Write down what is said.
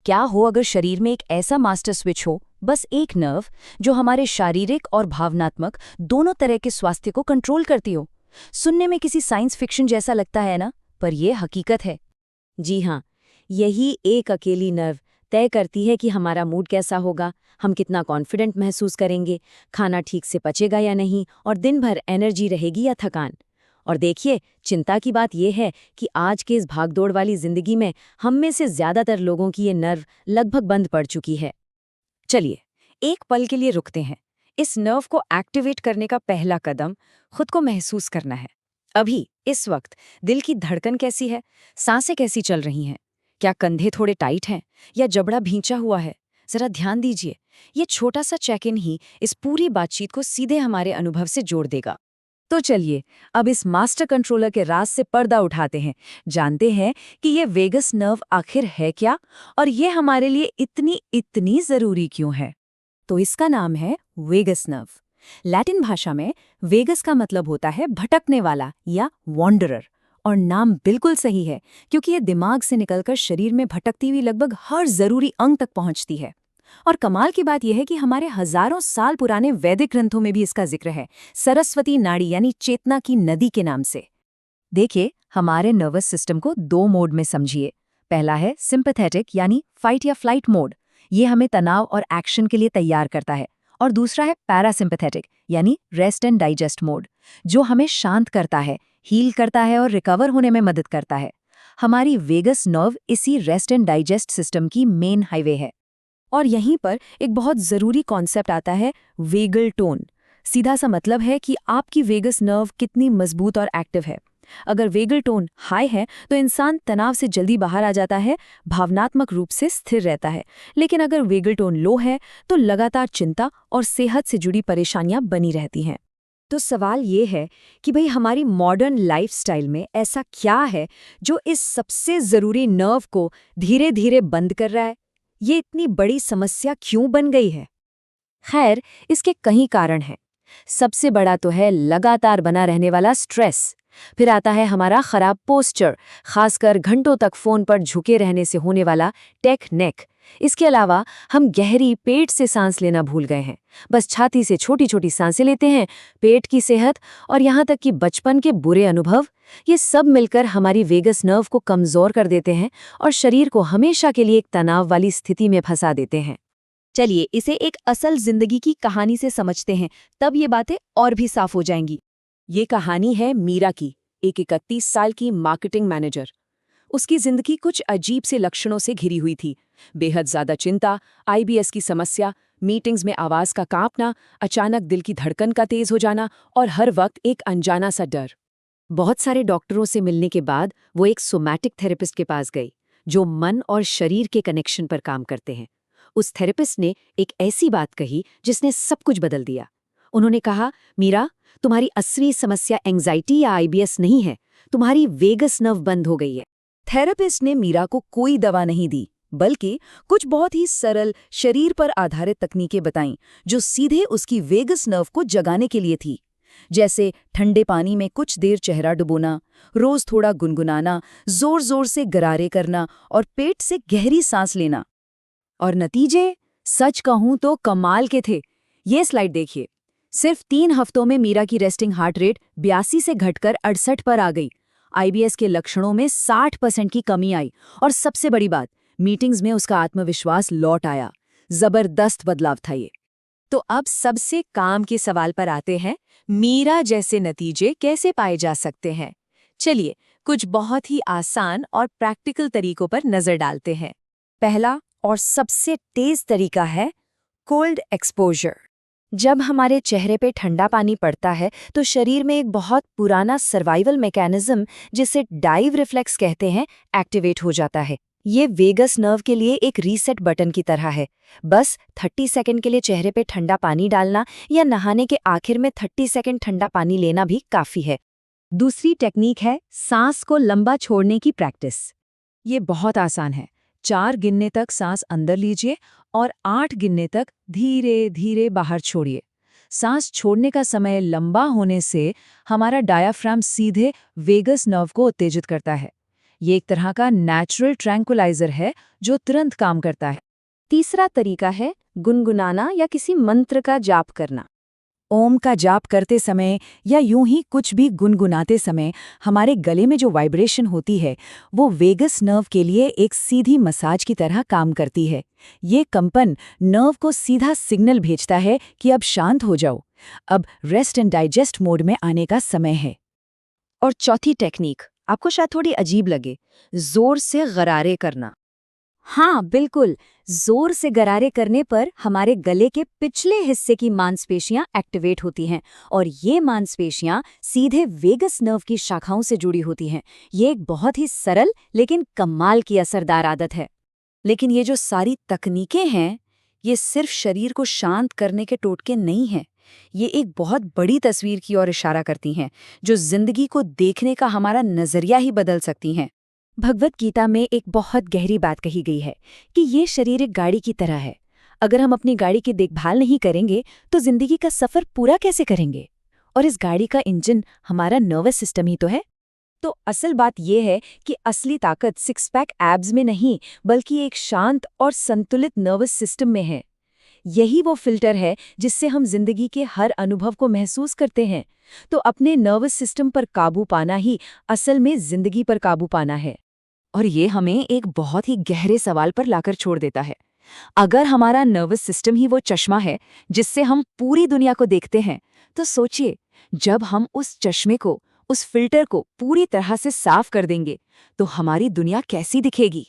क्या हो अगर शरीर में एक ऐसा मास्टर स्विच हो, बस एक नर्व, जो हमारे शारीरिक और भावनात्मक दोनों तरह के स्वास्थ्य को कंट्रोल करती हो। सुनने में किसी साइंस फिक्शन जैसा लगता है ना, पर यह हकीकत है। जी हाँ, यही एक अकेली नर्व तय करती है कि हमारा मूड कैसा होगा, हम कितना कॉन्फिडेंट महसूस करेंगे, खाना ठीक से पचेगा या नहीं और दिन भर एनर्जी रहेगी या थकान। और देखिए, चिंता की बात यह है कि आज के इस भागदौड़ वाली जिंदगी में हम में से ज्यादातर लोगों की ये नर्व लगभग बंद पड़ चुकी है। चलिए, एक पल के लिए रुकते हैं। इस नर्व को एक्टिवेट करने का पहला कदम खुद को महसूस करना है। अभी इस वक्त दिल की धड़कन कैसी है, सांसें कैसी चल रही हैं, क्या कंधे थोड़े टाइट हैं या जबड़ा भींचा हुआ है? जरा ध्यान दीजिए। ये छोटा सा चेक इन ही इस पूरी बातचीत को सीधे हमारे अनुभव से जोड़ देगा। तो चलिए, अब इस मास्टर कंट्रोलर के राज से पर्दा उठाते हैं, जानते हैं कि ये वेगस नर्व आखिर है क्या और ये हमारे लिए इतनी इतनी जरूरी क्यों है। तो इसका नाम है वेगस नर्व। लैटिन भाषा में वेगस का मतलब होता है भटकने वाला या वॉन्डरर। और नाम बिल्कुल सही है, क्योंकि ये दिमाग से निकलकर शरीर में भटकती हुई लगभग हर जरूरी अंग तक पहुंचती है। और कमाल की बात यह है कि हमारे हजारों साल पुराने वैदिक ग्रंथों में भी इसका जिक्र है, सरस्वती नाड़ी यानी चेतना की नदी के नाम से। देखिए, हमारे नर्वस सिस्टम को दो मोड में समझिए। पहला है सिंपैथेटिक यानी फाइट या फ्लाइट मोड, ये हमें तनाव और एक्शन के लिए तैयार करता है। और दूसरा है पैरासिम्पैथेटिक यानी रेस्ट एंड डाइजेस्ट मोड, जो हमें शांत करता है, हील करता है और रिकवर होने में मदद करता है। हमारी वेगस नर्व इसी रेस्ट एंड डाइजेस्ट सिस्टम की मेन हाईवे है। और यहीं पर एक बहुत ज़रूरी कॉन्सेप्ट आता है, वेगल टोन। सीधा सा मतलब है कि आपकी वेगस नर्व कितनी मजबूत और एक्टिव है। अगर वेगल टोन हाई है तो इंसान तनाव से जल्दी बाहर आ जाता है, भावनात्मक रूप से स्थिर रहता है। लेकिन अगर वेगल टोन लो है तो लगातार चिंता और सेहत से जुड़ी परेशानियां बनी रहती हैं। तो सवाल ये है कि भाई हमारी मॉडर्न लाइफस्टाइल में ऐसा क्या है जो इस सबसे ज़रूरी नर्व को धीरे धीरे बंद कर रहा है? ये इतनी बड़ी समस्या क्यों बन गई है? खैर, इसके कई कारण हैं। सबसे बड़ा तो है लगातार बना रहने वाला स्ट्रेस। फिर आता है हमारा खराब पोस्चर, खासकर घंटों तक फोन पर झुके रहने से होने वाला टेक नेक। इसके अलावा हम गहरी पेट से सांस लेना भूल गए हैं, बस छाती से छोटी छोटी सांसें लेते हैं। पेट की सेहत और यहाँ तक कि बचपन के बुरे अनुभव, ये सब मिलकर हमारी वेगस नर्व को कमजोर कर देते हैं और शरीर को हमेशा के लिए एक तनाव वाली स्थिति में फंसा देते हैं। चलिए, इसे एक असल जिंदगी की कहानी से समझते हैं, तब ये बातें और भी साफ हो जाएंगी। ये कहानी है मीरा की, एक 31 साल की मार्केटिंग मैनेजर। उसकी जिंदगी कुछ अजीब से लक्षणों से घिरी हुई थी। बेहद ज्यादा चिंता, आईबीएस की समस्या, मीटिंग्स में आवाज का कांपना, अचानक दिल की धड़कन का तेज हो जाना और हर वक्त एक अनजाना सा डर। बहुत सारे डॉक्टरों से मिलने के बाद वो एक सोमैटिक थेरेपिस्ट के पास गई, जो मन और शरीर के कनेक्शन पर काम करते हैं। उस थेरेपिस्ट ने एक ऐसी बात कही जिसने सब कुछ बदल दिया। उन्होंने कहा, मीरा, तुम्हारी असली समस्या एंजाइटी या आईबीएस नहीं है, तुम्हारी वेगस नर्व बंद हो गई है। थेरेपिस्ट ने मीरा को कोई दवा नहीं दी, बल्कि कुछ बहुत ही सरल शरीर पर आधारित तकनीकें बताईं, जो सीधे उसकी वेगस नर्व को जगाने के लिए थी। जैसे ठंडे पानी में कुछ देर चेहरा डुबोना, रोज थोड़ा गुनगुनाना, जोर जोर से गरारे करना और पेट से गहरी सांस लेना। और नतीजे, सच कहूं तो कमाल के थे। ये स्लाइड देखिए। सिर्फ 3 हफ्तों में मीरा की रेस्टिंग हार्ट रेट 82 से घटकर 68 पर आ गई। आईबीएस के लक्षणों में 60% की कमी आई और सबसे बड़ी बात, मीटिंग्स में उसका आत्मविश्वास लौट आया। जबरदस्त बदलाव था ये। तो अब सबसे काम के सवाल पर आते हैं, मीरा जैसे नतीजे कैसे पाए जा सकते हैं? चलिए, कुछ बहुत ही आसान और प्रैक्टिकल तरीकों पर नजर डालते हैं। पहला और सबसे तेज तरीका है कोल्ड एक्सपोजर। जब हमारे चेहरे पे ठंडा पानी पड़ता है तो शरीर में एक बहुत पुराना सर्वाइवल मैकेनिज्म, जिसे डाइव रिफ्लेक्स कहते हैं, एक्टिवेट हो जाता है। ये वेगस नर्व के लिए एक रीसेट बटन की तरह है। बस 30 सेकंड के लिए चेहरे पे ठंडा पानी डालना या नहाने के आखिर में 30 सेकंड ठंडा पानी लेना भी काफी है। दूसरी टेक्निक है सांस को लंबा छोड़ने की प्रैक्टिस। ये बहुत आसान है। 4 गिनने तक सांस अंदर लीजिए और 8 गिनने तक धीरे धीरे बाहर छोड़िए। सांस छोड़ने का समय लंबा होने से हमारा डायाफ्राम सीधे वेगस नर्व को उत्तेजित करता है। ये एक तरह का नेचुरल ट्रैंकुलाइजर है जो तुरंत काम करता है। तीसरा तरीका है गुनगुनाना या किसी मंत्र का जाप करना। ओम का जाप करते समय या यूं ही कुछ भी गुनगुनाते समय हमारे गले में जो वाइब्रेशन होती है वो वेगस नर्व के लिए एक सीधी मसाज की तरह काम करती है। ये कंपन नर्व को सीधा सिग्नल भेजता है कि अब शांत हो जाओ, अब रेस्ट एंड डाइजेस्ट मोड में आने का समय है। और चौथी टेक्निक आपको शायद थोड़ी अजीब लगे, जोर से गरारे करना। हाँ बिल्कुल, जोर से गरारे करने पर हमारे गले के पिछले हिस्से की मांसपेशियां एक्टिवेट होती हैं और ये मांसपेशियां सीधे वेगस नर्व की शाखाओं से जुड़ी होती हैं। ये एक बहुत ही सरल लेकिन कमाल की असरदार आदत है। लेकिन ये जो सारी तकनीकें हैं, ये सिर्फ शरीर को शांत करने के टोटके नहीं हैं। ये एक बहुत बड़ी तस्वीर की ओर इशारा करती हैं, जो जिंदगी को देखने का हमारा नजरिया ही बदल सकती हैं। भगवत गीता में एक बहुत गहरी बात कही गई है कि ये शरीर एक गाड़ी की तरह है। अगर हम अपनी गाड़ी की देखभाल नहीं करेंगे तो जिंदगी का सफर पूरा कैसे करेंगे? और इस गाड़ी का इंजन हमारा नर्वस सिस्टम ही तो है। तो असल बात यह है कि असली ताकत सिक्स पैक एब्स में नहीं, बल्कि एक शांत और संतुलित नर्वस सिस्टम में है। यही वो फिल्टर है जिससे हम जिंदगी के हर अनुभव को महसूस करते हैं। तो अपने नर्वस सिस्टम पर काबू पाना ही असल में जिंदगी पर काबू पाना है। और ये हमें एक बहुत ही गहरे सवाल पर लाकर छोड़ देता है। अगर हमारा नर्वस सिस्टम ही वो चश्मा है जिससे हम पूरी दुनिया को देखते हैं, तो सोचिए, जब हम उस चश्मे को, उस फिल्टर को पूरी तरह से साफ कर देंगे, तो हमारी दुनिया कैसी दिखेगी?